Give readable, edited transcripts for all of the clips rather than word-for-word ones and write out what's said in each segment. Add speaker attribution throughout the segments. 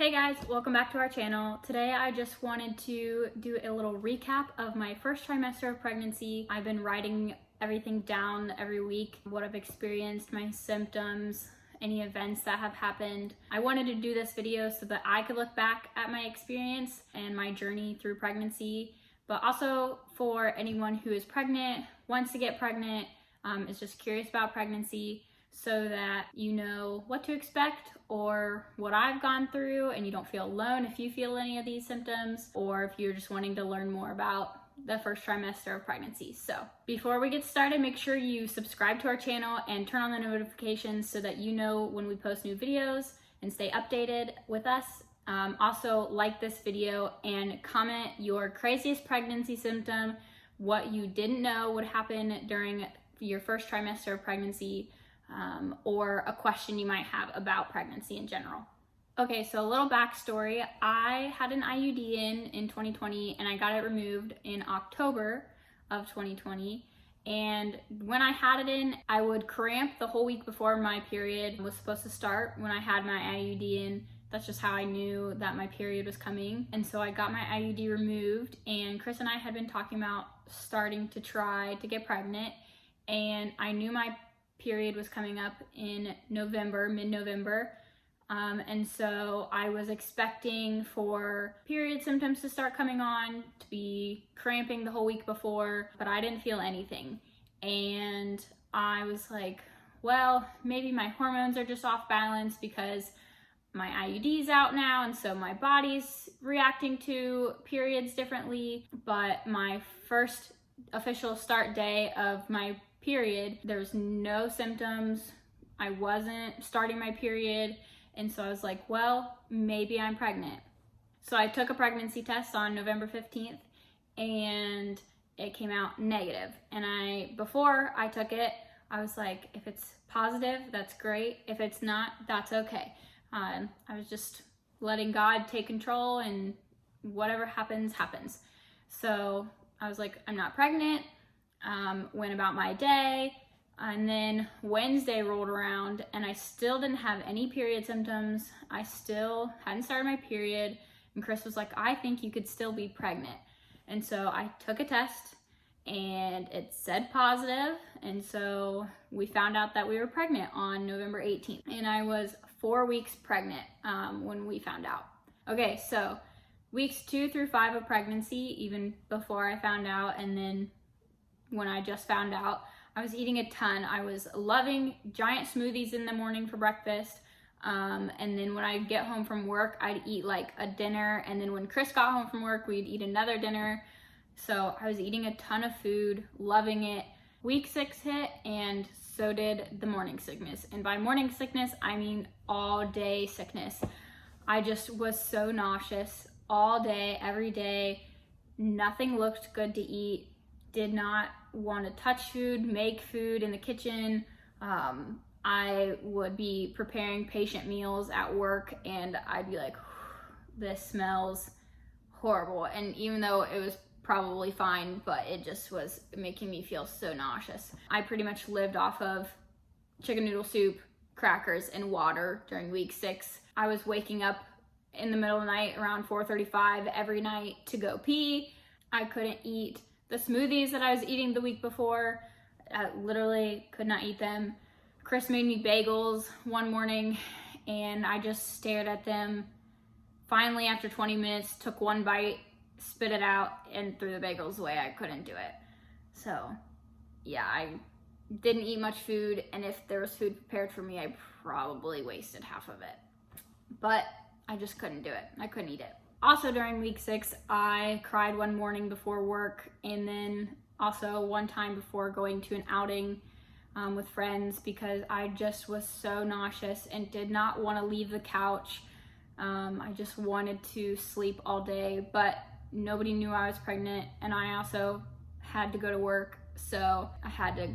Speaker 1: Hey guys, welcome back to our channel. Today I just wanted to do a little recap of my first trimester of pregnancy. I've been writing everything down every week, what I've experienced, my symptoms, any events that have happened. I wanted to do this video so that I could look back at my experience and my journey through pregnancy, but also for anyone who is pregnant, wants to get pregnant, is just curious about pregnancy, so that you know what to expect or what I've gone through, and you don't feel alone if you feel any of these symptoms, or if you're just wanting to learn more about the first trimester of pregnancy. So before we get started, make sure you subscribe to our channel and turn on the notifications so that you know when we post new videos and stay updated with us. Also, like this video and comment your craziest pregnancy symptom, what you didn't know would happen during your first trimester of pregnancy, or a question you might have about pregnancy in general. Okay, so a little backstory. I had an IUD in 2020, and I got it removed in October of 2020. And when I had it in, I would cramp the whole week before my period was supposed to start. When I had my IUD in, that's just how I knew that my period was coming. And so I got my IUD removed, and Chris and I had been talking about starting to try to get pregnant. And I knew my period was coming up in November, mid-November. And so I was expecting for period symptoms to start coming on, to be cramping the whole week before, but I didn't feel anything. And I was like, well, maybe my hormones are just off balance because my IUD's out now, and so my body's reacting to periods differently. But my first official start day of my period, there's no symptoms. I wasn't starting my period. And so I was like, well, maybe I'm pregnant. So I took a pregnancy test on November 15th, and it came out negative. And before I took it, I was like, if it's positive, that's great. If it's not, that's okay. I was just letting God take control, and whatever happens, happens. So I was like, I'm not pregnant. Went about my day, and then Wednesday rolled around and I still didn't have any period symptoms. I still hadn't started my period, and Chris was like, I think you could still be pregnant. And so I took a test and it said positive, and so we found out that we were pregnant on November 18th, and I was 4 weeks pregnant when we found out. Okay, so weeks 2 through 5 of pregnancy, even before I found out, and then when I just found out, I was eating a ton. I was loving giant smoothies in the morning for breakfast. And then when I get home from work, I'd eat like a dinner. And then when Chris got home from work, we'd eat another dinner. So I was eating a ton of food, loving it. Week 6 hit, and so did the morning sickness. And by morning sickness, I mean all day sickness. I just was so nauseous all day, every day. Nothing looked good to eat. Did not want to touch food, make food in the kitchen. I would be preparing patient meals at work, and I'd be like, this smells horrible. And even though it was probably fine, but it just was making me feel so nauseous. I pretty much lived off of chicken noodle soup, crackers, and water during week 6. I was waking up in the middle of the night around 4:35 every night to go pee. I couldn't eat the smoothies that I was eating the week before. I literally could not eat them. Chris made me bagels one morning, and I just stared at them. Finally, after 20 minutes, took one bite, spit it out, and threw the bagels away. I couldn't do it. So yeah, I didn't eat much food, and if there was food prepared for me, I probably wasted half of it. But I just couldn't do it. I couldn't eat it. Also during week 6, I cried one morning before work, and then also one time before going to an outing with friends, because I just was so nauseous and did not want to leave the couch. I just wanted to sleep all day, but nobody knew I was pregnant, and I also had to go to work, so I had to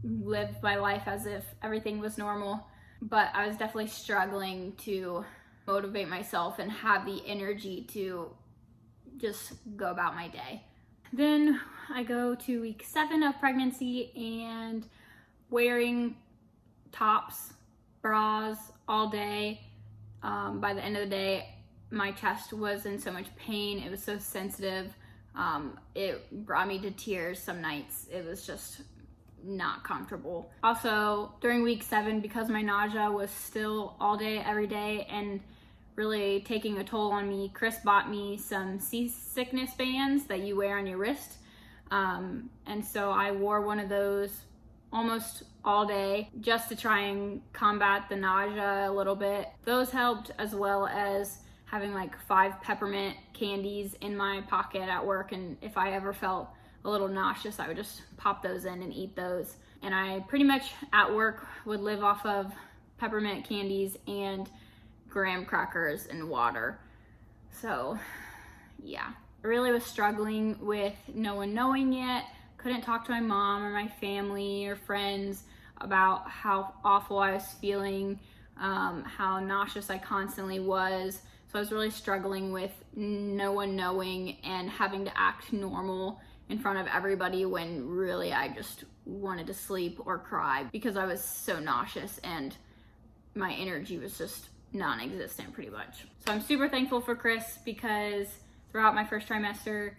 Speaker 1: live my life as if everything was normal. But I was definitely struggling to motivate myself and have the energy to just go about my day. Then I go to week 7 of pregnancy, and wearing tops, bras all day. By the end of the day, My chest was in so much pain. It was so sensitive. It brought me to tears some nights. It was just not comfortable. Also, during week 7, because my nausea was still all day, every day, and really taking a toll on me, Chris bought me some seasickness bands that you wear on your wrist. And so I wore one of those almost all day just to try and combat the nausea a little bit. Those helped, as well as having like 5 peppermint candies in my pocket at work, and if I ever felt a little nauseous, I would just pop those in and eat those. And I pretty much at work would live off of peppermint candies and graham crackers and water. So yeah, I really was struggling with no one knowing it. Couldn't talk to my mom or my family or friends about how awful I was feeling, how nauseous I constantly was. So I was really struggling with no one knowing and having to act normal in front of everybody when really I just wanted to sleep or cry because I was so nauseous and my energy was just non-existent pretty much. So I'm super thankful for Chris, because throughout my first trimester,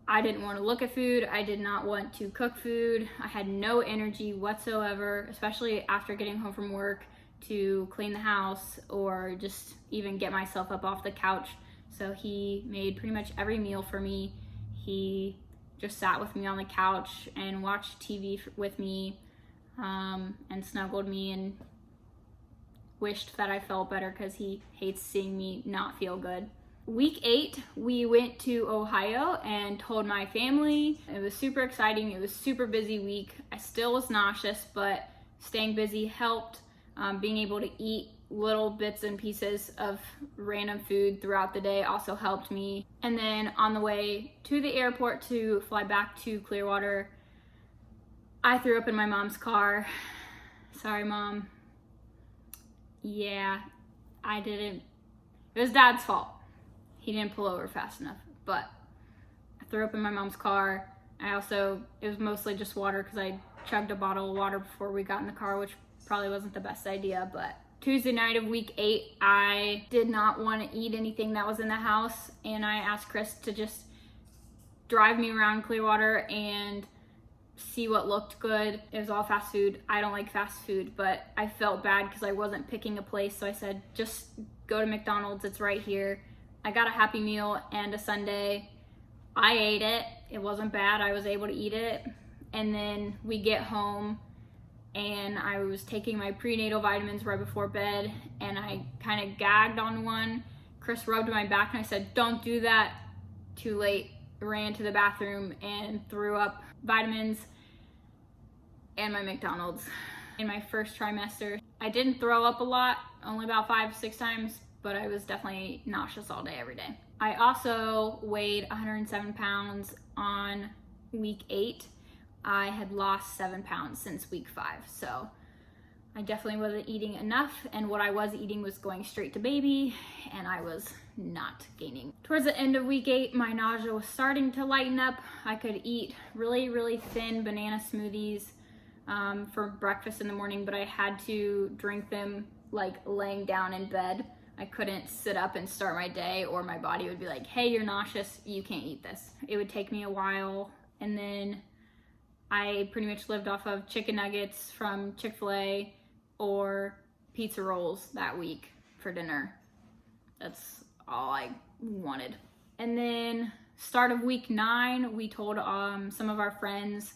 Speaker 1: I didn't want to look at food. I did not want to cook food. I had no energy whatsoever, especially after getting home from work, to clean the house or just even get myself up off the couch. So he made pretty much every meal for me. He just sat with me on the couch and watched TV with me, and snuggled me and wished that I felt better because he hates seeing me not feel good. Week 8, we went to Ohio and told my family. It was super exciting. It was super busy week. I still was nauseous, but staying busy helped. Being able to eat little bits and pieces of random food throughout the day also helped me. And then on the way to the airport to fly back to Clearwater, I threw up in my mom's car. Sorry, Mom. Yeah, I didn't. It was Dad's fault. He didn't pull over fast enough, but I threw up in my mom's car. It was mostly just water because I chugged a bottle of water before we got in the car, which probably wasn't the best idea. But Tuesday night of week 8, I did not want to eat anything that was in the house, and I asked Chris to just drive me around Clearwater and see what looked good. It was all fast food. I don't like fast food, but I felt bad because I wasn't picking a place, so I said, just go to McDonald's, it's right here. I got a Happy Meal and a sundae. I ate it. It wasn't bad. I was able to eat it. And then we get home, and I was taking my prenatal vitamins right before bed, and I kind of gagged on one. Chris rubbed my back, and I said, don't do that. Too late. Ran to the bathroom and threw up vitamins and my McDonald's. In my first trimester, I didn't throw up a lot, only about 5-6 times, but I was definitely nauseous all day, every day. I also weighed 107 pounds on week 8. I had lost 7 pounds since week 5, so I definitely wasn't eating enough, and what I was eating was going straight to baby, and I was not gaining. Towards the end of week 8, my nausea was starting to lighten up. I could eat really, really thin banana smoothies for breakfast in the morning, but I had to drink them like laying down in bed. I couldn't sit up and start my day, or my body would be like, hey, you're nauseous, you can't eat this. It would take me a while, and then I pretty much lived off of chicken nuggets from Chick-fil-A or pizza rolls that week for dinner. That's all I wanted. And then start of week 9, we told some of our friends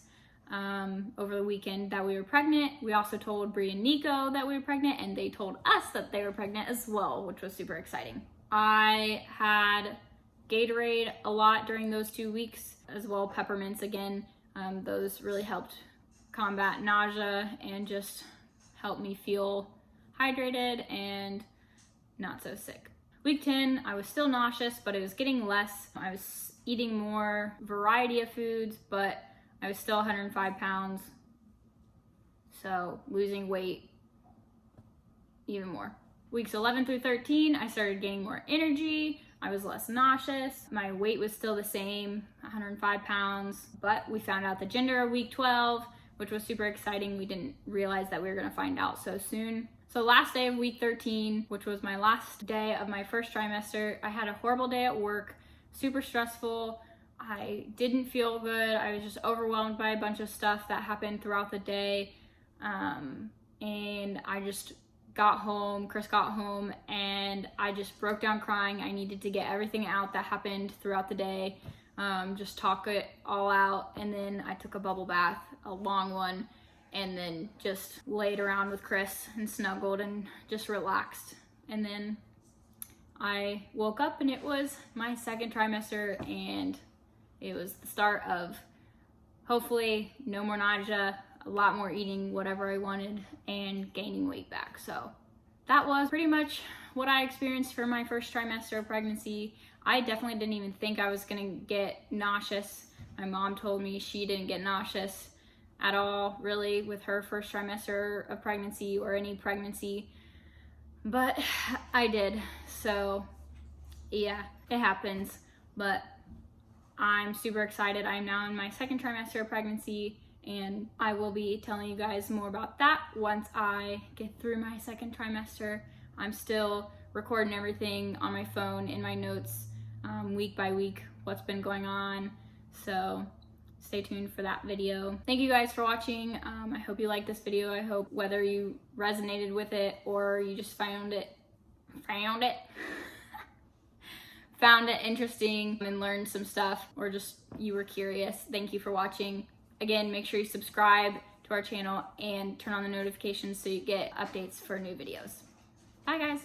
Speaker 1: over the weekend that we were pregnant. We also told Bree and Nico that we were pregnant, and they told us that they were pregnant as well, which was super exciting. I had Gatorade a lot during those 2 weeks, as well peppermints again. Those really helped combat nausea and just helped me feel hydrated and not so sick. Week 10, I was still nauseous, but it was getting less. I was eating more variety of foods, but I was still 105 pounds, so losing weight even more. Weeks 11 through 13, I started gaining more energy. I was less nauseous. My weight was still the same, 105 pounds, but we found out the gender of week 12, which was super exciting. We didn't realize that we were gonna find out so soon. So last day of week 13, which was my last day of my first trimester, I had a horrible day at work, super stressful. I didn't feel good. I was just overwhelmed by a bunch of stuff that happened throughout the day. And I just got home, Chris got home, and I just broke down crying. I needed to get everything out that happened throughout the day, just talk it all out. And then I took a bubble bath, a long one, and then just laid around with Chris and snuggled and just relaxed. And then I woke up and it was my second trimester, and it was the start of hopefully no more nausea, a lot more eating whatever I wanted, and gaining weight back. So that was pretty much what I experienced for my first trimester of pregnancy. I definitely didn't even think I was gonna get nauseous. My mom told me she didn't get nauseous at all, really, with her first trimester of pregnancy or any pregnancy, but I did. So yeah, it happens, but I'm super excited. I'm now in my second trimester of pregnancy, and I will be telling you guys more about that once I get through my second trimester. I'm still recording everything on my phone in my notes, week by week, what's been going on. So stay tuned for that video. Thank you guys for watching. I hope you liked this video. I hope whether you resonated with it or you just found it interesting and learned some stuff, or just you were curious. Thank you for watching. Again, make sure you subscribe to our channel and turn on the notifications so you get updates for new videos. Bye guys.